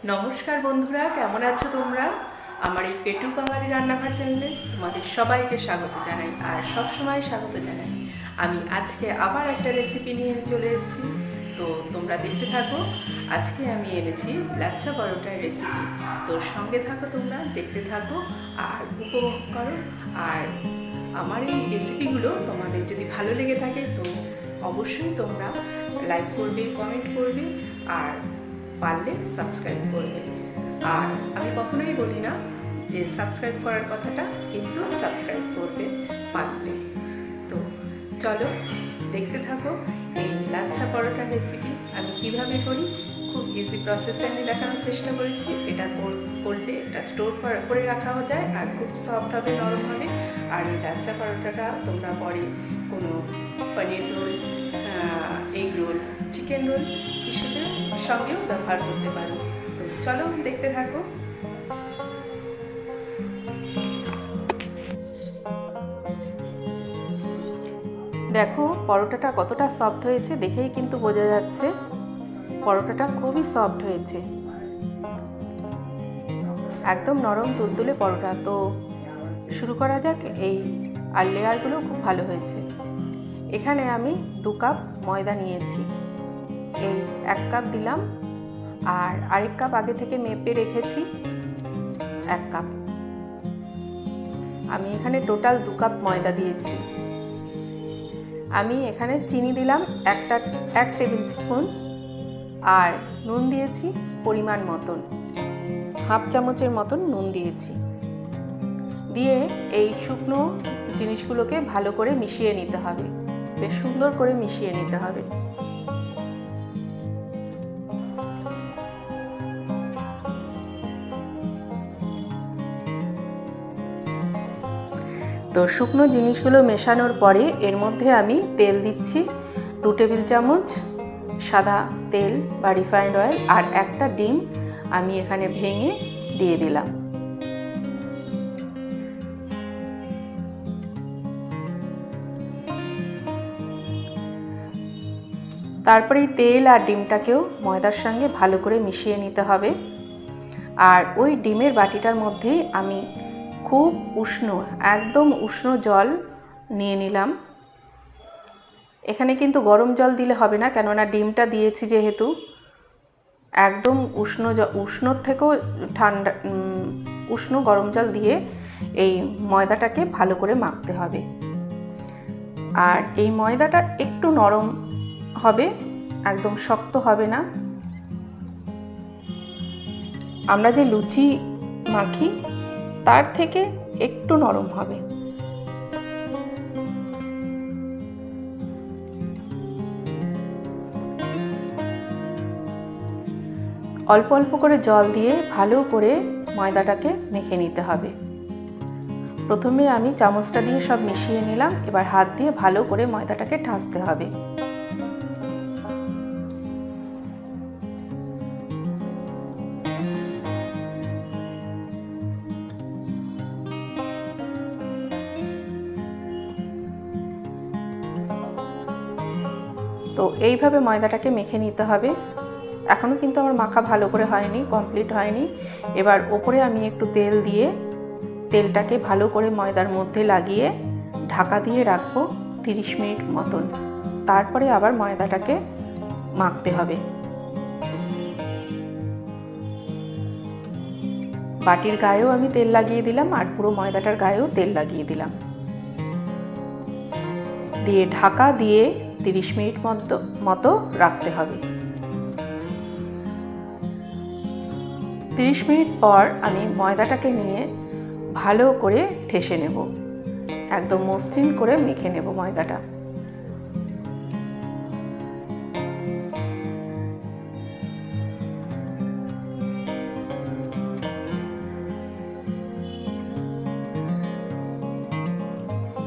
নমস্কার বন্ধুরা, কেমন আছো তোমরা? আমার এই পেটু বাঙালি রান্নাঘর চ্যানেলে তোমাদের সবাইকে স্বাগত জানাই আর সব সময় স্বাগত জানাই। আমি আজকে আবার একটা রেসিপি নিয়ে চলে এসেছি, তো তোমরা দেখতে থাকো। আজকে আমি এনেছি লাচ্ছা পরোটার রেসিপি। তো সঙ্গে থাকো, তোমরা দেখতে থাকো আর উপভোগ করো। আর আমার এই রেসিপিগুলো তোমাদের যদি ভালো লেগে থাকে তো অবশ্যই তোমরা লাইক করবে, কমেন্ট করবে আর পারলে সাবস্ক্রাইব করবে। আর আমি কখনোই বলি না যে সাবস্ক্রাইব করার কথাটা, কিন্তু সাবস্ক্রাইব করবে পারলে। তো চলো দেখতে থাকো এই লাচ্ছা পরোটা রেসিপি আমি কিভাবে করি। খুব ইজি প্রসেসে আমি দেখানোর চেষ্টা করেছি। এটা করলে এটা স্টোর করে রাখাও যায় আর খুব সফট হবে, নরম হবে। আর এই লাচ্ছা পরোটাটা তোমরা পরে কোনো paneer roll, egg roll, chicken roll হিসেবে সঙ্গেও ব্যবহার করতে পারো। তো চলো দেখতে থাকো। দেখো পরোটাটা কতটা সফট হয়েছে, দেখেই কিন্তু বোঝা যাচ্ছে পরোটাটা খুবই সফট হয়েছে, একদম নরম তুলতুলে পরোটা। তো শুরু করা যাক। এই আর লেয়ারগুলো খুব ভালো হয়েছে। এখানে আমি 2 কাপ ময়দা নিয়েছি, এই 1 কাপ দিলাম আর আরেক কাপ আগে থেকে মেপে রেখেছি 1 কাপ। আমি এখানে টোটাল 2 কাপ ময়দা দিয়েছি। আমি এখানে চিনি দিলাম 1 টেবিল স্পুন আর নুন দিয়েছি পরিমাণ মতন, হাফ চামচের মতন নুন দিয়েছি। দিয়ে এই শুকনো জিনিসগুলোকে ভালো করে মিশিয়ে নিতে হবে, বেশ সুন্দর করে মিশিয়ে নিতে হবে। তো শুকনো জিনিসগুলো মেশানোর পরে এর মধ্যে আমি তেল দিচ্ছি 2 টেবিল চামচ সাদা তেল বা রিফাইন্ড অয়েল, আর একটা ডিম আমি এখানে ভেঙে দিয়ে দিলাম। তারপরে এই তেল আর ডিমটাকেও ময়দার সঙ্গে ভালো করে মিশিয়ে নিতে হবে। আর ওই ডিমের বাটিটার মধ্যেই আমি খুব উষ্ণ, একদম উষ্ণ জল নিয়ে নিলাম। এখানে কিন্তু গরম জল দিলে হবে না, কেননা ডিমটা দিয়েছি যেহেতু। একদম উষ্ণর থেকেও ঠান্ডা, উষ্ণ গরম জল দিয়ে এই ময়দাটাকে ভালো করে মাখতে হবে। আর এই ময়দাটা একটু নরম হবে, একদম শক্ত হবে না। আমরা যে লুচি মাখি তার থেকে একটু নরম হবে। অল্প অল্প করে জল দিয়ে ভালো করে ময়দাটাকে মেখে নিতে হবে। প্রথমে আমি চামচটা দিয়ে সব মিশিয়ে নিলাম, এবার হাত দিয়ে ভালো করে ময়দাটাকে ঠাসতে হবে। তো এইভাবে ময়দাটাকে মেখে নিতে হবে। এখনও কিন্তু আমার মাখা ভালো করে হয়নি, কমপ্লিট হয়নি। এবার ওপরে আমি একটু তেল দিয়ে তেলটাকে ভালো করে ময়দার মধ্যে লাগিয়ে ঢাকা দিয়ে রাখবো 30 মিনিট মতন। তারপরে আবার ময়দাটাকে মাখতে হবে। বাটির গায়েও আমি তেল লাগিয়ে দিলাম আর পুরো ময়দাটার গায়েও তেল লাগিয়ে দিলাম। দিয়ে ঢাকা দিয়ে 30 মিনিট মতো রাখতে হবে। 30 মিনিট পর আমি ময়দাটাকে নিয়ে ভালো করে ঠেসে নেব, একদম মসৃণ করে মেখে নেব ময়দাটা।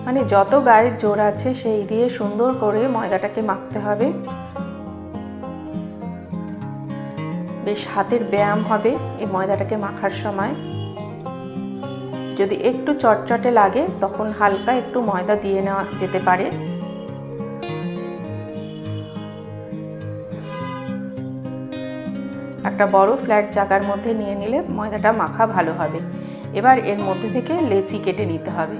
মানে যত গায়ের জোর আছে সেই দিয়ে সুন্দর করে ময়দাটাকে মাখতে হবে। বেশ হাতের ব্যায়াম হবে এই ময়দাটাকে মাখার সময়। যদি একটু চটচটে লাগে তখন হালকা একটু ময়দা দিয়ে নেওয়া যেতে পারে। একটা বড় ফ্ল্যাট জায়গার মধ্যে নিয়ে নিলে ময়দাটা মাখা ভালো হবে। এবার এর মধ্যে থেকে লেচি কেটে নিতে হবে।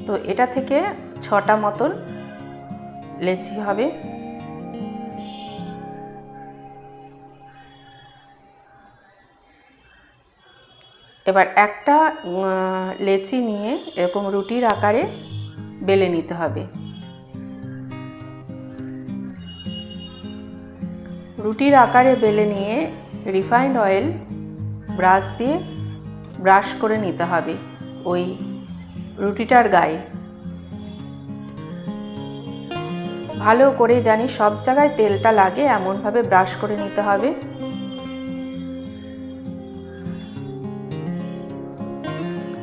তো এটা থেকে 6টা মতন লেচি হবে। এবার একটা লেচি নিয়ে এরকম রুটির আকারে বেলে নিতে হবে। রুটির আকারে বেলে নিয়ে রিফাইন্ড অয়েল ব্রাশ দিয়ে ব্রাশ করে নিতে হবে ওই রুটিটার গায়ে। ভালো করে জানি সব জায়গায় তেলটা লাগে এমনভাবে ব্রাশ করে নিতে হবে।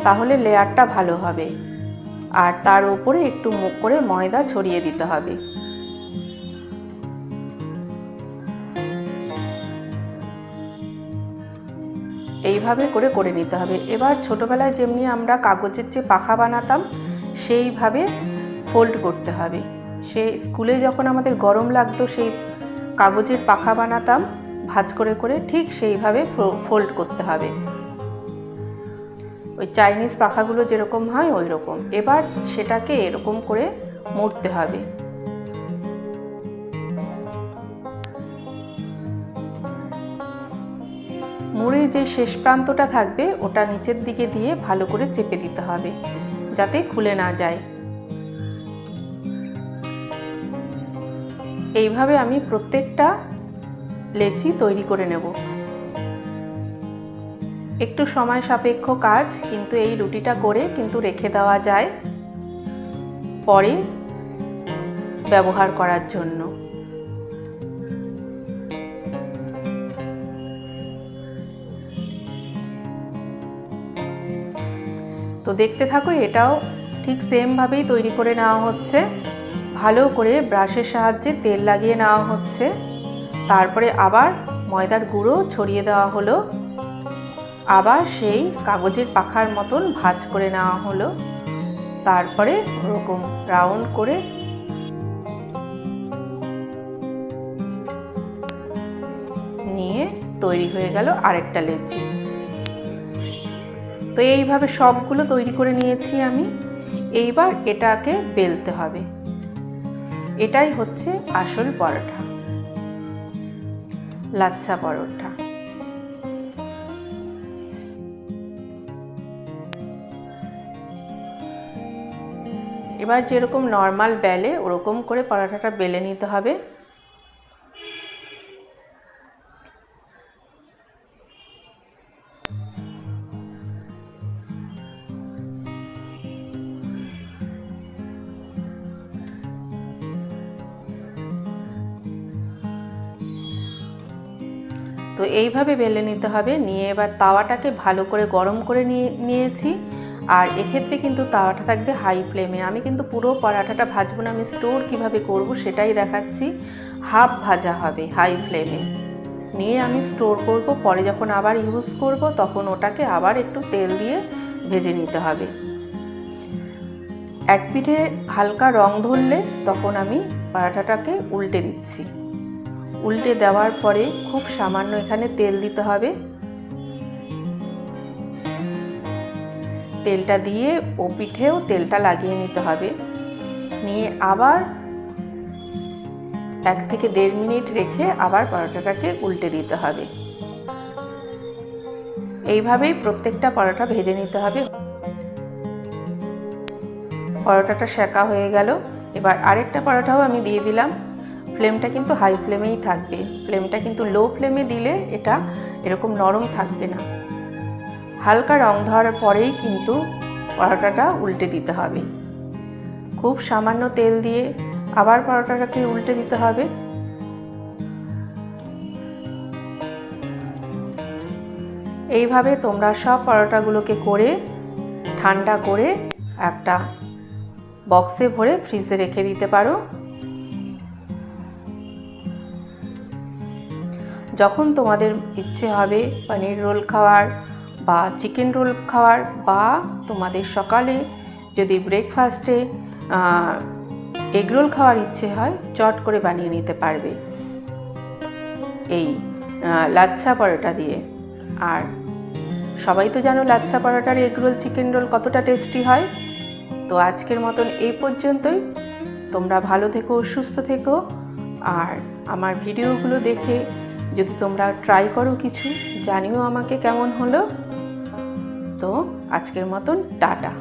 তাহলে লেয়ারটা ভালো হবে। আর তার উপরে একটু মুখ করে ময়দা ছড়িয়ে দিতে হবে। এইভাবে করে নিতে হবে। এবার ছোটবেলায় যেমনি আমরা কাগজের যে পাখা বানাতাম সেইভাবে ফোল্ড করতে হবে। সেই স্কুলে যখন আমাদের গরম লাগতো সেই কাগজের পাখা বানাতাম ভাঁজ করে ঠিক সেইভাবে ফোল্ড করতে হবে। ওই চাইনিজ পাখাগুলো যেরকম হয় ওই রকম। এবার সেটাকে এরকম করে মুড়তে হবে। মুড়ে যে শেষ প্রান্তটা থাকবে ওটা নিচের দিকে দিয়ে ভালো করে চেপে দিতে হবে যাতে খুলে না যায়। এইভাবে আমি প্রত্যেকটা লেচি তৈরি করে নেব। একটু সময় সাপেক্ষ কাজ, কিন্তু এই রুটিটা করে কিন্তু রেখে দেওয়া যায় পরে ব্যবহার করার জন্য। তো দেখতে থাকো, এটাও ঠিক সেম ভাবেই তৈরি করে নেওয়া হচ্ছে। ভালো করে ব্রাশের সাহায্যে তেল লাগিয়ে নেওয়া হচ্ছে। তারপরে আবার ময়দার গুঁড়ো ছড়িয়ে দেওয়া হলো। আবার সেই কাগজের পাখার মতন ভাঁজ করে নেওয়া হলো। তারপরে ওরকম রাউন্ড করে নিয়ে তৈরি হয়ে গেল আরেকটা লেচি। তো এইভাবে সবগুলো তৈরি করে নিয়েছি আমি। এইবার এটাকে বেলতে হবে। এটাই হচ্ছে আসল পরোটা, লাচ্ছা পরোটা। এবার যেরকম নর্মাল বেলে ওরকম করে পরোটাটা বেলে নিতে হবে। তো এইভাবে বেলে নিতে হবে। নিয়ে এবার তাওয়াটাকে ভালো করে গরম করে নিয়েছি। আর এক্ষেত্রে কিন্তু তাওয়াটা থাকবে হাই ফ্লেমে। আমি কিন্তু পুরো পরোটাটা ভাজবো না, আমি স্টোর কিভাবে করব সেটাই দেখাচ্ছি। হাফ ভাজা হবে হাই ফ্লেমে, নিয়ে আমি স্টোর করব। পরে যখন আবার ইউজ করব তখন ওটাকে আবার একটু তেল দিয়ে ভেজে নিতে হবে। এক পিঠে হালকা রং ধরলে তখন আমি পরোটাটাকে উল্টে দিচ্ছি। উল্টে দেওয়ার পরে খুব সামান্য এখানে তেল দিতে হবে। তেলটা দিয়ে ও পিঠেও তেলটা লাগিয়ে নিতে হবে। নিয়ে আবার 1 থেকে 1.5 মিনিট রেখে আবার পরোটাটাকে উল্টে দিতে হবে। এইভাবেই প্রত্যেকটা পরোটা ভেজে নিতে হবে। পরোটাটা সেকা হয়ে গেল। এবার আরেকটা পরোটাও আমি দিয়ে দিলাম। ফ্লেমটা কিন্তু হাই ফ্লেমেই থাকবে। ফ্লেমটা কিন্তু লো ফ্লেমে দিলে এটা এরকম নরম থাকবে না। হালকা রং ধরার পরেই কিন্তু পরোটাটা উল্টে দিতে হবে। খুব সামান্য তেল দিয়ে আবার পরোটাটাকে উল্টে দিতে হবে। এইভাবে তোমরা সব পরোটাগুলোকে করে ঠান্ডা করে একটা বক্সে ভরে ফ্রিজে রেখে দিতে পারো। যখন তোমাদের ইচ্ছে হবে পনির রোল খাওয়ার বা চিকেন রোল খাওয়ার, বা তোমাদের সকালে যদি ব্রেকফাস্টে এগরোল খাওয়ার ইচ্ছে হয় চট করে বানিয়ে নিতে পারবে এই লাচ্ছা পরোটা দিয়ে। আর সবাই তো জানো লাচ্ছা পরোটার এগরোল চিকেন রোল কতটা টেস্টি হয়। তো আজকের মতন এই পর্যন্তই। তোমরা ভালো থেকো, সুস্থ থেকো, আর আমার ভিডিওগুলো দেখে যদি তোমরা ট্রাই করো কিছু, জানিও আমাকে কেমন হলো। তো আজকের মতন টাটা।